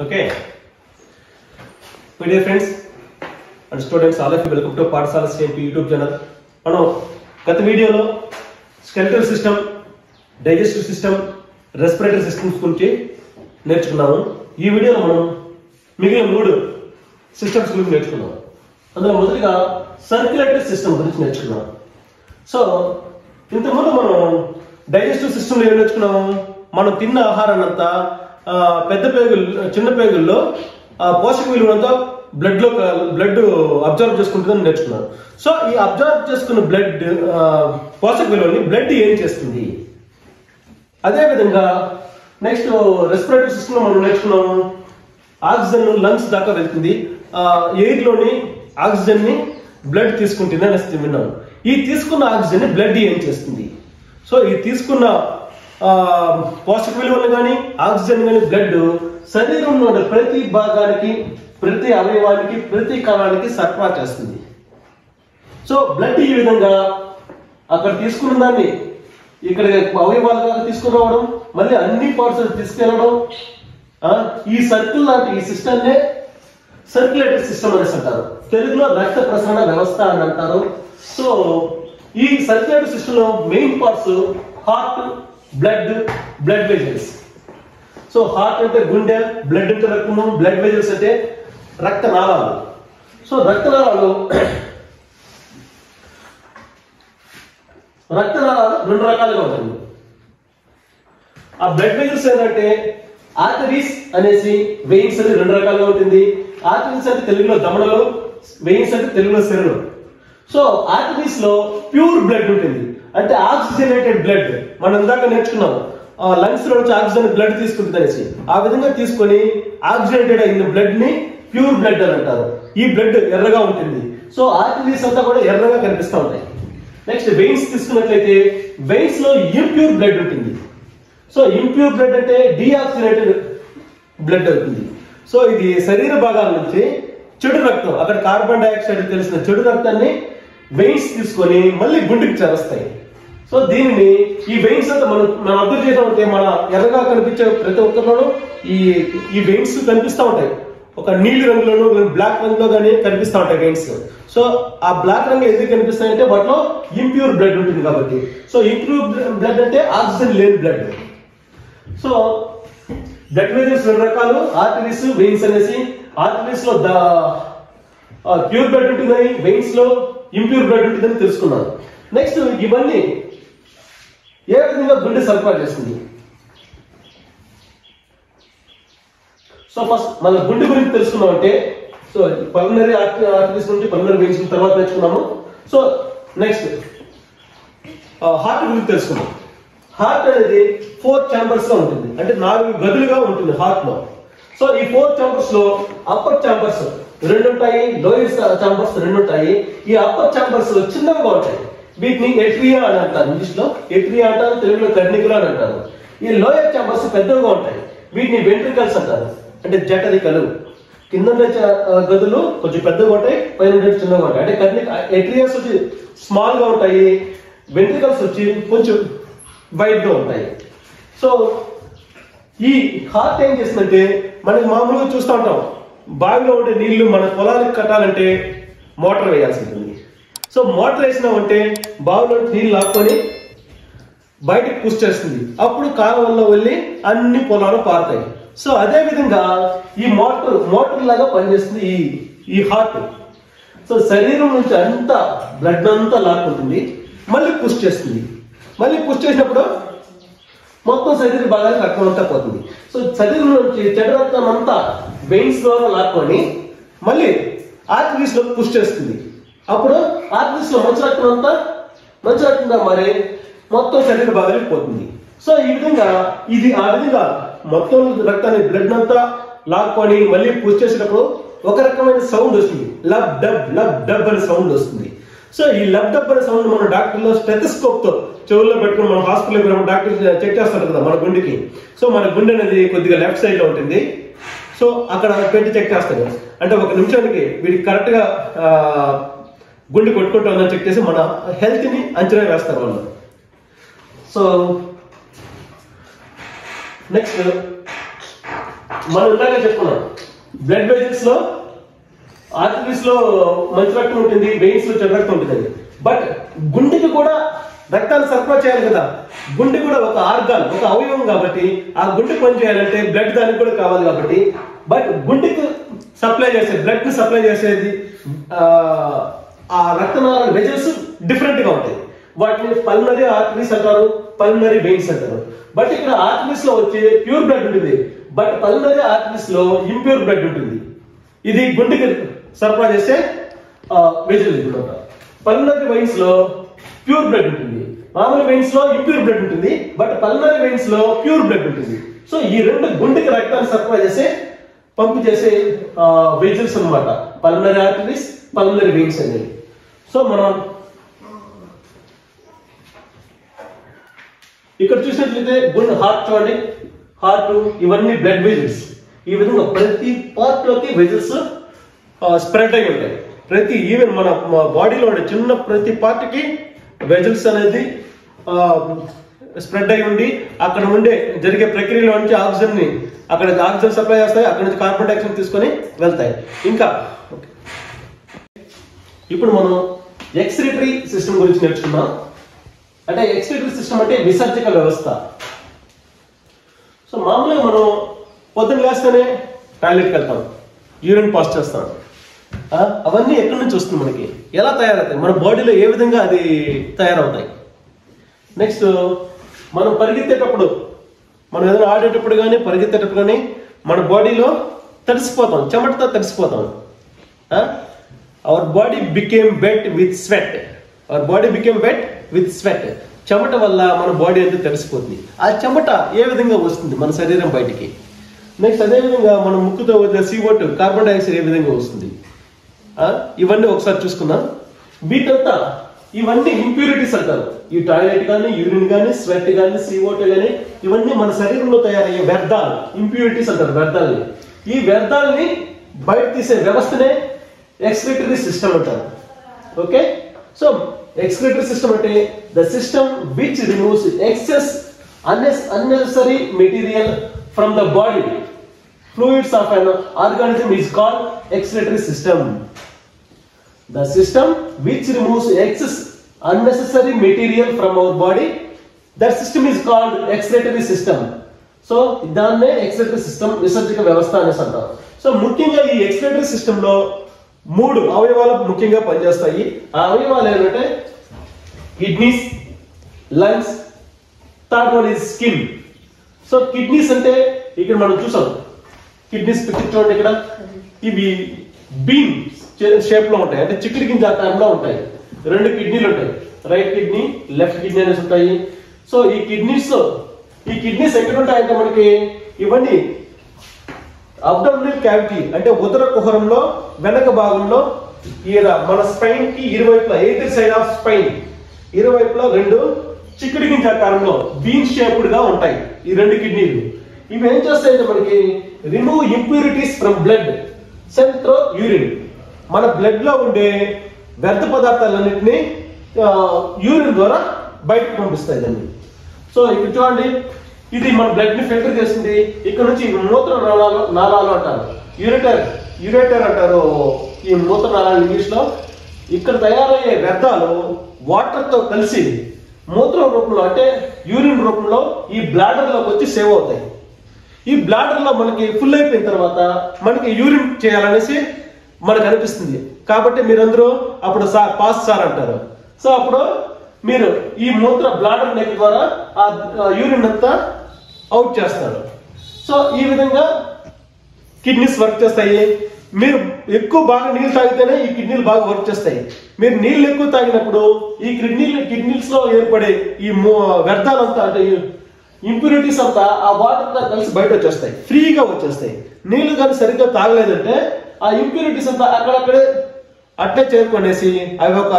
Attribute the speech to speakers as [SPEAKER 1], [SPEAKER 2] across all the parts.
[SPEAKER 1] Okay. My dear friends and students, all of you welcome to Pathshala CMP YouTube channel. మనం గత వీడియోలో skeletal system, digestive system, respiratory systems గురించి నేర్చుకున్నాము. ఈ వీడియోలో మనం మిగిలిన 3 సిస్టమ్స్ గురించి నేర్చుకున్నాం. అందులో మొదటిగా సర్క్యులేటరీ సిస్టమ్ గురించి నేర్చుకున్నాం. సో ఇంతకుముందు మనం డైజెస్టివ్ సిస్టమ్లో ఏం నేర్చుకున్నాము? మనం తిన్న ఆహారాన్ని అంతా పెద్ద పేగులు, చిన్న పేగుల్లో పోషక విలువలంతా బ్లడ్ అబ్జర్వ్ చేసుకుంటుందని నేర్చుకున్నాను. సో ఈ అబ్జర్వ్ చేసుకున్న బ్లడ్ పోషక విలువని బ్లడ్ ఏం చేస్తుంది? అదేవిధంగా నెక్స్ట్ రెస్పిరేటరీ సిస్టమ్ మనం నేర్చుకున్నాము. ఆక్సిజన్ లంగ్స్ దాకా వెళ్తుంది. ఎయిర్ లోని ఆక్సిజన్ ని బ్లడ్ తీసుకుంటుంది అని విన్నాము. ఈ తీసుకున్న ఆక్సిజన్ ని బ్లడ్ ఏం చేస్తుంది? సో ఈ తీసుకున్న పోషక విలువలు కానీ ఆక్సిజన్ కానీ బ్లడ్ శరీరంలో ప్రతి భాగానికి, ప్రతి అవయవానికి, ప్రతి కణానికి సరఫరా చేస్తుంది. సో బ్లడ్ ఈ విధంగా అక్కడ తీసుకున్న దాన్ని ఇక్కడ అవయవాలుగా తీసుకుని రావడం, మళ్ళీ అన్ని పార్ట్స్ తీసుకెళ్లడం, ఈ సర్కిల్ లాంటి ఈ సిస్టమ్ నే సర్క్యులేటరీ సిస్టమ్ అనేసి అంటారు. తెలుగులో రక్త ప్రసరణ వ్యవస్థ అని అంటారు. సో ఈ సర్క్యులేటరీ సిస్టమ్ లో main parts heart, blood vessels. So heart అంటే గుండె, బ్లడ్ అంటే రక్తము, బ్లడ్ వెజల్స్ అంటే రక్తనాళాలు. సో రక్తనాళాలు 2 రకాలుగా ఉంటుంది. ఆ బ్లడ్ వెజల్స్ ఏంటంటే ఆర్టరీస్ అనేసి, వెయిన్స్ అని 2 రకాలుగా ఉంటుంది. ఆర్టరీస్ అంటే తెలుగులో దమడలు, వెయిన్స్ అంటే తెలుగులో సెరలు. సో ఆర్టరీస్ లో ప్యూర్ బ్లడ్ ఉంటుంది, అంటే ఆక్సిజనేటెడ్ బ్లడ్. మనం ఇందాక నేర్చుకున్నాం, లంగ్స్ లో నుంచి ఆక్సిజన్ బ్లడ్ తీసుకుంటుంది అనేసి. ఆ విధంగా తీసుకొని ఆక్సిజనేటెడ్ అయిన బ్లడ్ ని ప్యూర్ బ్లడ్ అని అంటారు. ఈ బ్లడ్ ఎర్రగా ఉంటుంది. సో ఆర్టరీస్ అంతా కూడా ఎర్రగా కనిపిస్తూ ఉంటాయి. నెక్స్ట్ వెయిన్స్ తీసుకున్నట్లయితే వెయిన్స్ లో ఇంప్యూర్ బ్లడ్ ఉంటుంది. సో ఇంప్యూర్ బ్లడ్ అంటే డీఆక్సిజనేటెడ్ బ్లడ్ అవుతుంది. సో ఇది శరీర భాగాల నుంచి చెడు రక్తం, అక్కడ కార్బన్ డైఆక్సైడ్ తెలిసిన చెడు రక్తాన్ని వెయిన్స్ తీసుకొని మళ్ళీ గుండెకి చేరుస్తాయి. సో దీనిని ఈ వెయిన్స్ అంతా మనం అబ్జర్వ్ చేసామంటే మన ఎర్రగా కనిపించే ప్రతి ఒక్కరిలోనూ ఈ వెయిన్స్ కనిపిస్తూ ఉంటాయి. ఒక నీలి రంగులోను, బ్లాక్ రంగులో కానీ కనిపిస్తూ ఉంటాయి వెయిన్స్. సో ఆ బ్లాక్ రంగు ఎందుకు కనిపిస్తాయంటే వాటిలో ఇంప్యూర్ బ్లడ్ ఉంటుంది కాబట్టి. సో ఇంప్యూర్ బ్లడ్ అంటే ఆక్సిజన్ లేని బ్లడ్. సో బ్లడ్ వెజల్స్ 2 రకాలు, ఆర్టరీస్, వెయిన్స్ అనేసి. ఆర్టరీస్ లో ప్యూర్ బ్లడ్ ఉంటుందని, వెయిన్స్ లో ఇంప్యూర్ బ్లడ్ ఉంటుందని తెలుసుకున్నాను. నెక్స్ట్ ఇవన్నీ ఏ విధంగా గుండె సరఫరా చేస్తుంది? సో ఫస్ట్ మన గుండె గురించి తెలుసుకున్నామంటే, సో పల్మనరీ ఆర్టరీస్ నుంచి పల్మనరీ వెయిన్స్ తర్వాత నేర్చుకున్నాము. సో నెక్స్ట్ హార్ట్ గురించి తెలుసుకున్నాం. హార్ట్ అనేది 4 ఛాంబర్స్ గా ఉంటుంది, అంటే 4 గదులుగా ఉంటుంది హార్ట్ లో. సో ఈ 4 ఛాంబర్స్ లో అప్పర్ ఛాంబర్స్ 2 ఉంటాయి, లోయర్ ఛాంబర్స్ 2 ఉంటాయి. ఈ అప్పర్ ఛాంబర్స్ చిన్నగా ఉంటాయి. వీటిని ఎట్రియా అని అంటారు. ఇంగ్లీష్ లో ఎట్రియా అంటారు, తెలుగులో కర్ణికులు అని అంటారు. ఈ లోయర్ ఛాంబర్స్ పెద్దగా ఉంటాయి. వీటిని వెంట్రికల్స్ అంటారు, అంటే జఠరికలు. కింద గదులు కొంచెం పెద్దగా ఉంటాయి, పైన చిన్నగా ఉంటాయి. అంటే ఎట్రియాస్ వచ్చి స్మాల్ గా ఉంటాయి, వెంట్రికల్స్ వచ్చి కొంచెం వైడ్ గా ఉంటాయి. సో ఈ హార్ట్ ఏం చేస్తుందంటే, మనకి మామూలుగా చూస్తూ ఉంటాం, బావిలో ఉండే నీళ్లు మన పొలానికి కట్టాలంటే మోటార్ వేయాల్సి ఉంటుంది. సో మోటార్ వేసినామంటే బావిలో నీళ్ళు లాక్కొని బయటకు పుష్ చేస్తుంది. అప్పుడు కాలువల్లో వెళ్ళి అన్ని పొలాలు పారుతాయి. సో అదే విధంగా ఈ మోటార్ లాగా పనిచేస్తుంది ఈ హార్ట్. సో శరీరం నుంచి అంతా బ్లడ్ అంతా లాక్కుంటుంది, మళ్ళీ పుష్ చేస్తుంది. మళ్ళీ పుష్ చేసినప్పుడు మొత్తం శరీర భాగానికి రక్తం అంతా పోతుంది. సో శరీరం నుంచి చెడు రక్తం అంతా వెయిన్స్ ద్వారా లాక్కొని మళ్ళీ ఆర్టరీస్ లో పుష్ చేస్తుంది. అప్పుడు ఆర్టరీస్ లో మంచి రక్తంగా మరి మొత్తం శరీర భాగానికి పోతుంది. సో ఈ విధంగా ఆ విధంగా మొత్తం రక్తాన్ని బ్లడ్ అంతా లాక్కొని మళ్ళీ పుష్ చేసేటప్పుడు ఒక రకమైన సౌండ్ వస్తుంది, లబ్ డబ్ అనే సౌండ్ వస్తుంది. సో ఈ లబ్ డబ్ అనే సౌండ్ మన డాక్టర్లో స్టెథోస్కోప్ తో చెవుల్లో పెట్టుకుని మన హాస్పిటల్ డాక్టర్ చెక్ చేస్తారు కదా మన గుండెకి. సో మన గుండె అనేది కొద్దిగా లెఫ్ట్ సైడ్ లో ఉంటుంది. సో అక్కడ పెట్టి చెక్ చేస్తారు, అంటే 1 నిమిషానికి వీడికి కరెక్ట్ గా గుండె కొట్టుకుంటుందని చెక్ చేసి మన హెల్త్ ని అంచనా వేస్తారు వాళ్ళు. సో నెక్స్ట్ మనం ఇందాక చెప్పుకున్నాం బ్లడ్ వెజల్స్ లో ఆర్టరీస్ లో మంచి రక్తం ఉంటుంది, వెయిన్స్ లో చెడు రక్తం ఉంటుంది. బట్ గుండెకి కూడా రక్తాన్ని సరఫరా చేయాలి కదా. గుండె కూడా ఒక ఆర్గాన్, ఒక అవయవం కాబట్టి ఆ గుండె పని చేయాలంటే బ్లడ్ దానికి కూడా కావాలి కాబట్టి. బట్ గుండెకి సప్లై చేసే బ్లడ్ ని సప్లై చేసేది ఆ రక్తనాళాల వెజల్స్ డిఫరెంట్ గా ఉంటాయి. వాటిని పల్మనరీ ఆర్టరీస్ అంటారు, పల్మనరీ వెయిన్స్ అంటారు. బట్ ఇక్కడ ఆర్టరీస్ లో వచ్చే ప్యూర్ బ్లడ్ ఉంటుంది, బట్ పల్మనరీ ఆర్టరీస్ లో ఇంప్యూర్ బ్లడ్ ఉంటుంది. ఇది గుండెకి సరఫరా చేసే వెజల్ అనమాట. పల్మనరీ వెయిన్స్ లో ప్యూర్ బ్లడ్ ఉంటుంది, మామూలు వెయిన్స్ లో ఇంప్యూర్ బ్లడ్ ఉంటుంది, బట్ పల్మనరీ వెయిన్స్ లో ప్యూర్ బ్లడ్ ఉంటుంది. సో ఈ రెండు గుండెకి రక్తాన్ని సరఫరా చేసే పంపు చేసే వెజల్స్ అన్నమాట, పల్మనరీ ఆర్టరీస్, పల్మనరీ వెయిన్స్ అనేవి. సో మనం ఇక్కడ చూసినట్లయితే గుండె హార్ట్ చూడండి, హార్ట్ ఇవన్నీ బ్లడ్ వెజల్స్. ఈ విధంగా ప్రతి పార్ట్ లోకి వెజల్స్ స్ప్రెడ్ అయి ఉంటాయి. ప్రతి ఈవెన్ మన బాడీలో ఉండే చిన్న ప్రతి పార్ట్ కి వెజల్స్ అనేది స్ప్రెడ్ అయి ఉండి అక్కడ ఉండే జరిగే ప్రక్రియలో నుంచి ఆక్సిజన్ ని అక్కడ ఆక్సిజన్ సప్లై చేస్తాయి, అక్కడ నుంచి కార్బన్ డైఆక్సైడ్ తీసుకొని వెళ్తాయి. ఇంకా ఇప్పుడు మనం ఎక్స్క్రిటరీ సిస్టమ్ గురించి నేర్చుకున్నాం. అంటే ఎక్స్క్రిటరీ సిస్టమ్ అంటే విసర్జక వ్యవస్థ. సో మామూలుగా మనం పొద్దున్న లేస్తేనే టాయిలెట్కి వెళ్తాం, యూరిన్ పాస్ చేస్తాం. అవన్నీ ఎక్కడి నుంచి వస్తుంది, మనకి ఎలా తయారవుతాయి, మన బాడీలో ఏ విధంగా అది తయారవుతాయి. నెక్స్ట్ మనం పరిగెత్తేటప్పుడు, మనం ఏదైనా ఆడేటప్పుడు కానీ పరిగెత్తేటప్పుడు కానీ మన బాడీలో తడిసిపోతాం, చెమటతో తడిసిపోతాం. Our body became wet with sweat. Our body became wet with sweat. చెమట వల్ల మన బాడీ అంతా తడిసిపోతుంది. ఆ చెమట ఏ విధంగా వస్తుంది మన శరీరం బయటికి. నెక్స్ట్ అదేవిధంగా మనం ముక్కుతో వదిలే CO2 కార్బన్ డైఆక్సైడ్ ఏ విధంగా వస్తుంది. ఇవన్నీ ఒకసారి చూసుకుందాం. వీటంతా ఇవన్నీ ఇంప్యూరిటీస్ అంటారు. ఈ టాయిలెట్ కానీ, యూరిన్ కానీ, స్వెట్ కానీ, CO2 కానీ ఇవన్నీ మన శరీరంలో తయారయ్యే వ్యర్థాలు, ఇంప్యూరిటీస్ అంటారు వ్యర్థాలని. ఈ వ్యర్థాలని బయట తీసే వ్యవస్థనే ఎక్స్క్రిటరీ సిస్టమ్ అంటారు. ఓకే, సో ఎక్స్క్రిటరీ సిస్టమ్ అంటే the system which removes excess unnecessary material from the body fluids of an organism is called excretory system. The system which removes excess unnecessary material from our body, that system is called excretory system. So దాన్నే excretory system, విసర్జక వ్యవస్థ అనేసి అంటారు. So ముఖ్యంగా ఈ excretory system లో 3 అవయవాలు ముఖ్యంగా పనిచేస్తాయి. ఆ అవయవాలు ఏంటంటే kidneys, lungs, third one is skin. So kidneys అంటే ఇక్కడ మనం చూసాం, కిడ్నీస్ పిక్చర్ చూడండి. ఇక్కడ ఇవి బీన్ షేప్ లో ఉంటాయి, అంటే చిక్కుడు గింజ ఆకారంలో ఉంటాయి. 2 కిడ్నీలు ఉంటాయి, రైట్ కిడ్నీ, లెఫ్ట్ కిడ్నీ అనేసి ఉంటాయి. సో ఈ కిడ్నీస్ ఎక్కడ ఉంటాయంటే మనకి ఇవన్నీ అబ్డామినల్ క్యావిటీ అంటే ఉదర కుహరంలో వెనక భాగంలో మన స్పైన్ కి ఇరువైపులా, ఎయిటర్ సైడ్ ఆఫ్ స్పైన్ ఇరువైపులా 2 చిక్కుడు గింజ ఆకారంలో బీన్ షేప్డ్ గా ఉంటాయి ఈ 2 కిడ్నీలు. ఇవి ఏం చేస్తాయంటే మనకి remove impurities from blood sent through urine. మన బ్లడ్ లో ఉండే వ్యర్థ పదార్థాలన్నింటినీ యూరిన్ ద్వారా బయటకు పంపిస్తాయి దాన్ని. సో ఇక్కడ చూడండి, ఇది మన బ్లడ్ ని ఫిల్టర్ చేస్తుంది. ఇక్కడ నుంచి మూత్ర నాళాలు అంటారు, యూరేటర్ అంటారు ఈ మూత్ర నాళాలు ఇంగ్లీష్ లో. ఇక్కడ తయారయ్యే వ్యర్థాలు వాటర్ తో కలిసి మూత్రం రూపంలో అంటే యూరిన్ రూపంలో ఈ బ్లాడర్ లోకి వచ్చి సేవ్ అవుతాయి. ఈ బ్లాడర్ లో మనకి ఫుల్ అయిపోయిన తర్వాత మనకి యూరిన్ చేయాలనేసి మనకు అనిపిస్తుంది. కాబట్టి మీరందరూ అప్పుడు పాస్ సార్ అంటారు. సో అప్పుడు మీరు ఈ మూత్ర బ్లాడర్ నెక్ ద్వారా ఆ యూరిన్ అంతా అవుట్ చేస్తారు. సో ఈ విధంగా కిడ్నీస్ వర్క్ చేస్తాయి. మీరు ఎక్కువ బాగా నీళ్ళు తాగితేనే ఈ కిడ్నీలు బాగా వర్క్ చేస్తాయి. మీరు నీళ్ళు ఎక్కువ తాగినప్పుడు ఈ కిడ్నీస్ లో ఏర్పడే ఈ వ్యర్థాలంతా అంటే ఇంప్యూరిటీస్ అంతా ఆ వాటర్ తో కలిసి బయట వచ్చేస్తాయి, ఫ్రీగా వచ్చేస్తాయి. నీళ్లు కానీ సరిగ్గా తాగలేదంటే ఆ ఇంప్యూరిటీస్ అంతా అక్కడక్కడే అట్లే చేరుకునేసి అవి ఒక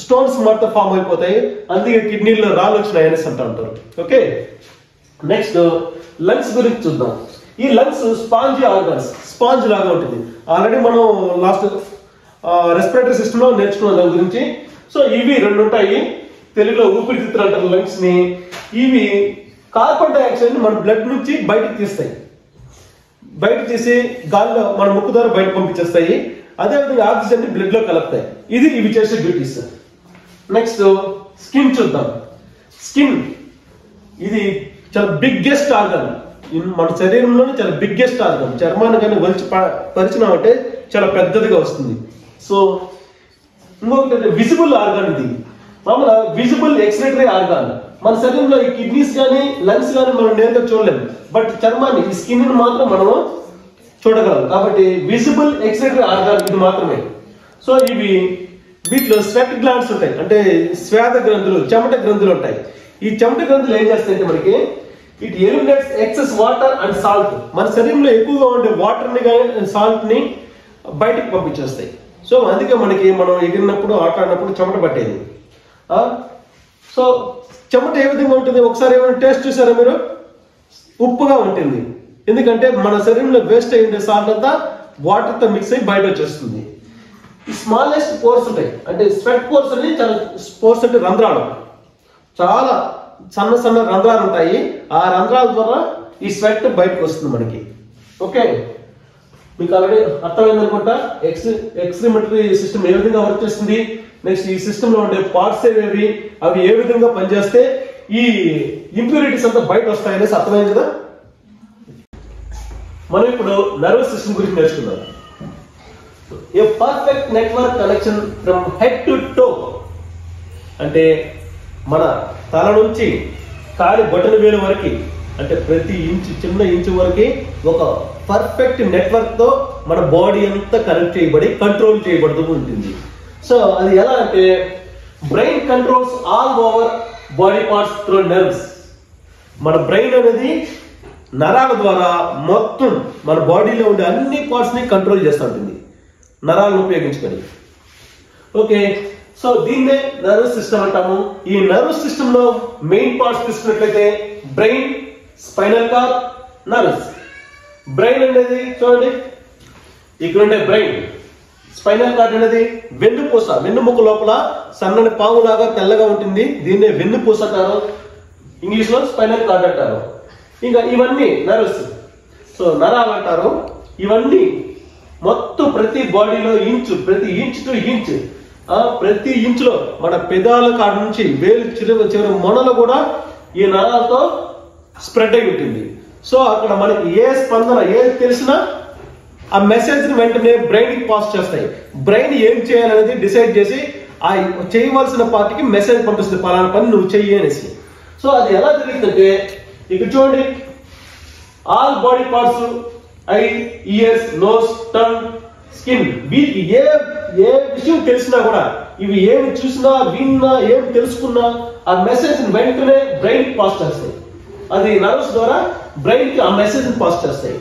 [SPEAKER 1] స్టోన్స్ మొత్తం ఫామ్ అయిపోతాయి. అందుకే కిడ్నీలో రాళ్ళు వచ్చినాయి అనేసి అంటూ ఉంటారు. ఓకే, నెక్స్ట్ లంగ్స్ గురించి చూద్దాం. ఈ లంగ్స్ స్పాంజీ ఆర్గన్స్, స్పాంజ్ లాగా ఉంటుంది. ఆల్రెడీ మనం లాస్ట్ రెస్పిరేటరీ సిస్టమ్ లో నేర్చుకున్న దాని గురించి. సో ఇవి 2 ఉంటాయి, తెలుగులో ఊపిరితిత్తులు అంటారు లంగ్స్ ని. ఇవి కార్బన్ డైఆక్సైడ్ ని మన బ్లడ్ నుంచి బయటకు తీస్తాయి. బయట తీసి గాల్లో మన ముక్కు ద్వారా బయట పంపించేస్తాయి. అదేవిధంగా ఆక్సిజన్ ని బ్లడ్ లో కలుపుతాయి. ఇది ఇవి చేసే డ్యూటీస్. నెక్స్ట్ స్కిన్ చూద్దాం. స్కిన్ ఇది చాలా బిగ్గెస్ట్ ఆర్గన్, మన శరీరంలోనే చాలా బిగ్గెస్ట్ ఆర్గన్. చర్మాన్ని కానీ వలిచి పరిచినామంటే చాలా పెద్దదిగా వస్తుంది. సో ఇంకొకటి విజిబుల్ ఆర్గాన్. ఇది మామూలుగా విజిబుల్ ఎక్స్క్రిటరీ ఆర్గాన్. మన శరీరంలో ఈ కిడ్నీస్ కానీ లంగ్స్ కానీ మనం నేరుగా చూడలేము, బట్ చర్మాన్ని ఈ స్కిన్ ని మాత్రం మనము చూడగలం. కాబట్టి విజిబుల్ ఎక్స్క్రిటరీ ఆర్గాన్ ఇది మాత్రమే. సో వీటిలో స్వెట్ గ్లాండ్స్ ఉంటాయి, అంటే శ్వేత గ్రంథులు, చెమట గ్రంథులు ఉంటాయి. ఈ చెమట గ్రంథులు ఏం చేస్తాయంటే మనకి it eliminates excess water and salt. మన శరీరంలో ఎక్కువగా ఉండే వాటర్ ని కానీ సాల్ట్ ని బయటికి పంపించేస్తాయి. సో అందుకే మనకి మనం ఎగిరినప్పుడు ఆట ఆడినప్పుడు చెమట పట్టేది. సో చెమట ఏ విధంగా ఉంటుంది ఒకసారి ఏమైనా టేస్ట్ చూసారా మీరు? ఉప్పుగా ఉంటుంది. ఎందుకంటే మన శరీరంలో వేస్ట్ అయ్యే సాల్ట్ అంతా వాటర్ తో మిక్స్ అయ్యి బయట వచ్చేస్తుంది. ఈ స్మాలెస్ట్ పోర్స్ ఉంటాయి, అంటే స్వెట్ పోర్స్ అని చాలా పోర్స్ అంటే రంధ్రాలు, చాలా సన్న సన్న రంధ్రాలు ఉంటాయి. ఆ రంధ్రాల ద్వారా ఈ స్వెట్ బయటకు వస్తుంది మనకి. ఓకే, మీకు ఆల్రెడీ అర్థమైంది అనుకుంటా ఎక్స్క్రిమెంటరీ సిస్టమ్ ఏ విధంగా వర్క్ చేస్తుంది. నెక్స్ట్ ఈ సిస్టమ్ లో ఉండే పార్ట్స్ ఏవేవి, అవి ఏ విధంగా పనిచేస్తే ఈ ఇంప్యూరిటీస్ అంతా బయట వస్తాయనేసి అర్థమైంది కదా. మనం ఇప్పుడు నర్వస్ సిస్టమ్ గురించి నేర్చుకుందాం. A perfect network connection from head to toe, అంటే మన తల నుంచి కాలి బొటన వేలు వరకు, అంటే ప్రతి ఇంచు చిన్న ఇంచు వరకు ఒక పర్ఫెక్ట్ నెట్వర్క్ తో మన బాడీ అంతా కనెక్ట్ చేయబడి కంట్రోల్ చేయబడుతూ ఉంటుంది. సో అది ఎలా అంటే brain controls all over body parts through nerves. మన బ్రెయిన్ అనేది నరాల ద్వారా మొత్తం మన బాడీలో ఉండే అన్ని పార్ట్స్ ని కంట్రోల్ చేస్తూ ఉంటుంది నరాలను ఉపయోగించుకొని. ఓకే, సో దీన్నే నర్వస్ సిస్టమ్ అంటాము. ఈ నర్వస్ సిస్టమ్ లో మెయిన్ పార్ట్స్ తీసుకున్నట్లయితే brain, spinal cord, nerves. Brain అనేది చూడండి, ఇక్కడ ఉండే బ్రెయిన్. స్పైనల్ కార్డ్ అనేది వెన్నుపూస, వెన్నుముక లోపల సన్నని పాములాగా తెల్లగా ఉంటుంది. దీన్నే వెన్నుపూస అంటారు, ఇంగ్లీష్ లో స్పైనల్ కార్డ్ అంటారు. ఇంకా ఇవన్నీ నర్వ్స్, సో నరాలు అంటారు. ఇవన్నీ మొత్తం ప్రతి బాడీలో ప్రతి ఇంచ్ టు ఇంచ్, ప్రతి ఇంచులో మన పెదాల కాడ నుంచి వేలు చివరి మొనలు కూడా ఈ నరాలతో స్ప్రెడ్ అయి ఉంటుంది. సో అక్కడ మనకి ఏ స్పందన ఏది తెలిసినా ఆ మెసేజ్ ని వెంటనే బ్రెయిన్ కి పాస్ చేస్తాయి. బ్రెయిన్ ఏం చేయాలనేది డిసైడ్ చేసి ఆ చేయవలసిన పార్టీకి మెసేజ్ పంపిస్తుంది, పలానా పని నువ్వు చెయ్యి అనేసి. సో అది ఎలా జరుగుతుందంటే ఇక్కడ చూడండి, all body parts, eye, ears, nose, tongue, skin, వీటికి ఏ విషయం తెలిసినా కూడా, ఇవి ఏమి చూసినా విన్నా ఏమి తెలుసుకున్నా ఆ మెసేజ్ వెంటనే బ్రెయిన్ కి పాస్ చేస్తాయి. అది నర్వ్స్ ద్వారా బ్రెయిన్ కి ఆ మెసేజ్ పాస్ చేస్తాయి.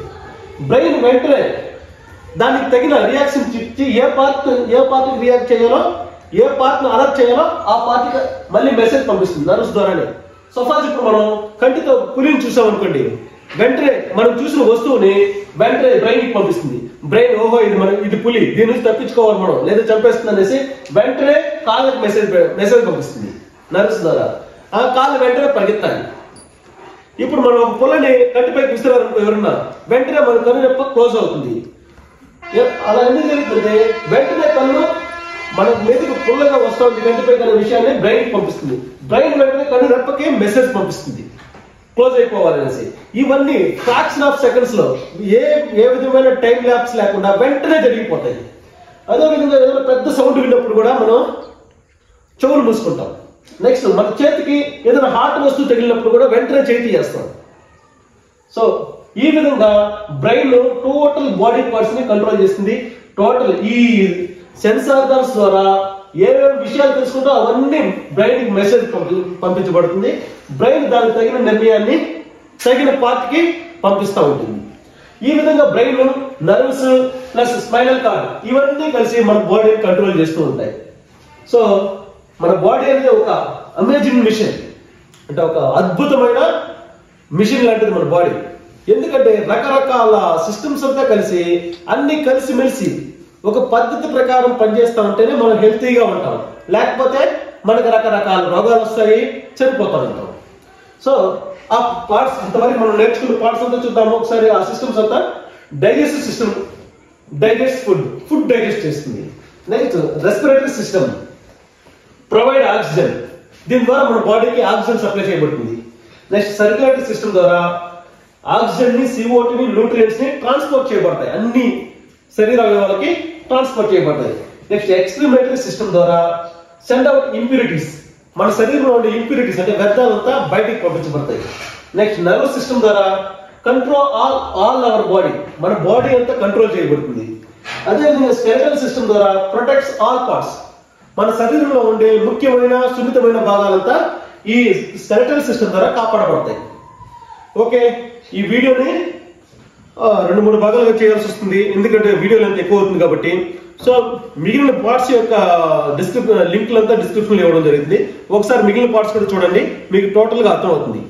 [SPEAKER 1] బ్రెయిన్ వెంటనే దానికి తగిన రియాక్షన్ ఇచ్చి ఏ పార్ట్ రియాక్ట్ చేయాలో, ఏ పార్ట్ అలర్ట్ చేయాలో ఆ పార్టీకి మళ్ళీ మెసేజ్ పంపిస్తుంది నర్వ్స్ ద్వారానే. సపోజ్ ఇప్పుడు మనం కంటితో పులిని చూసాం అనుకోండి, వెంటనే మనం చూసిన వస్తువుని వెంటనే బ్రెయిన్ కి పంపిస్తుంది. బ్రెయిన్ ఓహో ఇది పులి, దీని నుంచి తప్పించుకోవాలి మనం, లేదా చంపేస్తుంది అనేసి వెంటనే కాళ్ళకి మెసేజ్ పంపిస్తుంది నర్వ్స్ ద్వారా. ఆ కాళ్ళు వెంటనే పరిగెత్తాలి. ఇప్పుడు మనం ఒక పుల్లని కంటిపైకి విసిరారు ఎవరన్నా, వెంటనే మన కన్ను రెప్ప క్లోజ్ అవుతుంది. అలా ఎందుకు జరుగుతుంది? వెంటనే కన్ను మన మీదకి పుల్లగా వస్తుంది కంటిపై అనే విషయాన్ని బ్రెయిన్ కి పంపిస్తుంది. బ్రెయిన్ వెంటనే కన్ను రెప్పకి మెసేజ్ పంపిస్తుంది క్లోజ్ అయిపోవాలనేసి. ఇవన్నీ ఫ్రాక్షన్ ఆఫ్ సెకండ్స్ లో ఏ విధమైన టైం ల్యాప్స్ లేకుండా వెంటనే జరిగిపోతాయి. అదేవిధంగా ఏదైనా పెద్ద సౌండ్ విన్నప్పుడు కూడా మనం చెవులు మూసుకుంటాం. నెక్స్ట్ మన చేతికి ఏదైనా హార్ట్ వస్తువు తగిలినప్పుడు కూడా వెంటనే చేతి చేస్తాం. సో ఈ విధంగా బ్రెయిన్ టోటల్ బాడీ పార్ట్స్ ని కంట్రోల్ చేస్తుంది. టోటల్ ఈ సెన్స్ ఆర్గాన్స్ ద్వారా ఏమేమి విషయాలు తెలుసుకుంటో అవన్నీ బ్రెయిన్ కి మెసేజ్ పంపించబడుతుంది. బ్రెయిన్ దానికి తగిన నిర్ణయాన్ని తగిన పార్ట్ కి పంపిస్తూ ఉంటుంది. ఈ విధంగా brain, nerves plus spinal cord ఇవన్నీ కలిసి మన బాడీని కంట్రోల్ చేస్తూ ఉంటాయి. సో మన బాడీ అనేది ఒక అమేజింగ్ మిషన్, అంటే ఒక అద్భుతమైన మిషన్ లాంటిది మన బాడీ. ఎందుకంటే రకరకాల సిస్టమ్స్ అంతా కలిసి అన్ని కలిసిమెలిసి ఒక పద్ధతి ప్రకారం పనిచేస్తా ఉంటేనే మనం హెల్తీగా ఉంటాం. లేకపోతే మనకు రకరకాల రోగాలు వస్తాయి, చనిపోతా ఉంటాం. సో ఆ పార్ట్స్ ఇంతవరకు మనం నేర్చుకున్న పార్ట్స్ అంతా చూద్దాము ఒకసారి. ఆ సిస్టమ్స్ అంతా digestive system digest food digest చేస్తుంది. Next respiratory system provide oxygen, దీని ద్వారా మన బాడీకి ఆక్సిజన్ సప్లై చేయబడుతుంది. నెక్స్ట్ సర్క్యులేటరీ సిస్టమ్ ద్వారా ఆక్సిజన్ ని, CO2 ని, న్యూట్రియంట్స్ ని ట్రాన్స్పోర్ట్ చేయబడతాయి, అన్ని శరీర అవయవాలకి ట్రాన్స్పోర్ట్ చేయబడతాయి. నెక్స్ట్ ఎక్స్క్రిమేటరీ సిస్టమ్ ద్వారా సెండ్ అవుట్ ఇంప్యూరిటీస్, మన శరీరంలో ఉండే ఇంప్యూరిటీస్ అంటే వ్యర్థాలంతా బయటికి పంపించబడతాయి. నెక్స్ట్ నర్వస్ సిస్టమ్ ద్వారా కంట్రోల్ ఆల్ అవర్ బాడీ, మన బాడీ అంతా కంట్రోల్ చేయబడుతుంది. అదేవిధంగా స్కెలెటల్ సిస్టమ్ ద్వారా ప్రొటెక్ట్స్ ఆల్ పార్ట్స్, మన శరీరంలో ఉండే ముఖ్యమైన సున్నితమైన భాగాలంతా ఈ స్కెలెటల్ సిస్టమ్ ద్వారా కాపాడబడతాయి. ఓకే, ఈ వీడియోని 2-3 భాగాలుగా చేయాల్సి వస్తుంది, ఎందుకంటే వీడియో లెంత్ ఎక్కువ అవుతుంది కాబట్టి. సో మిగిలిన పార్ట్స్ యొక్క లింక్లంతా డిస్క్రిప్షన్ లో ఇవ్వడం జరిగింది. ఒకసారి మిగిలిన పార్ట్స్ కూడా చూడండి, మీకు టోటల్ గా అర్థం అవుతుంది.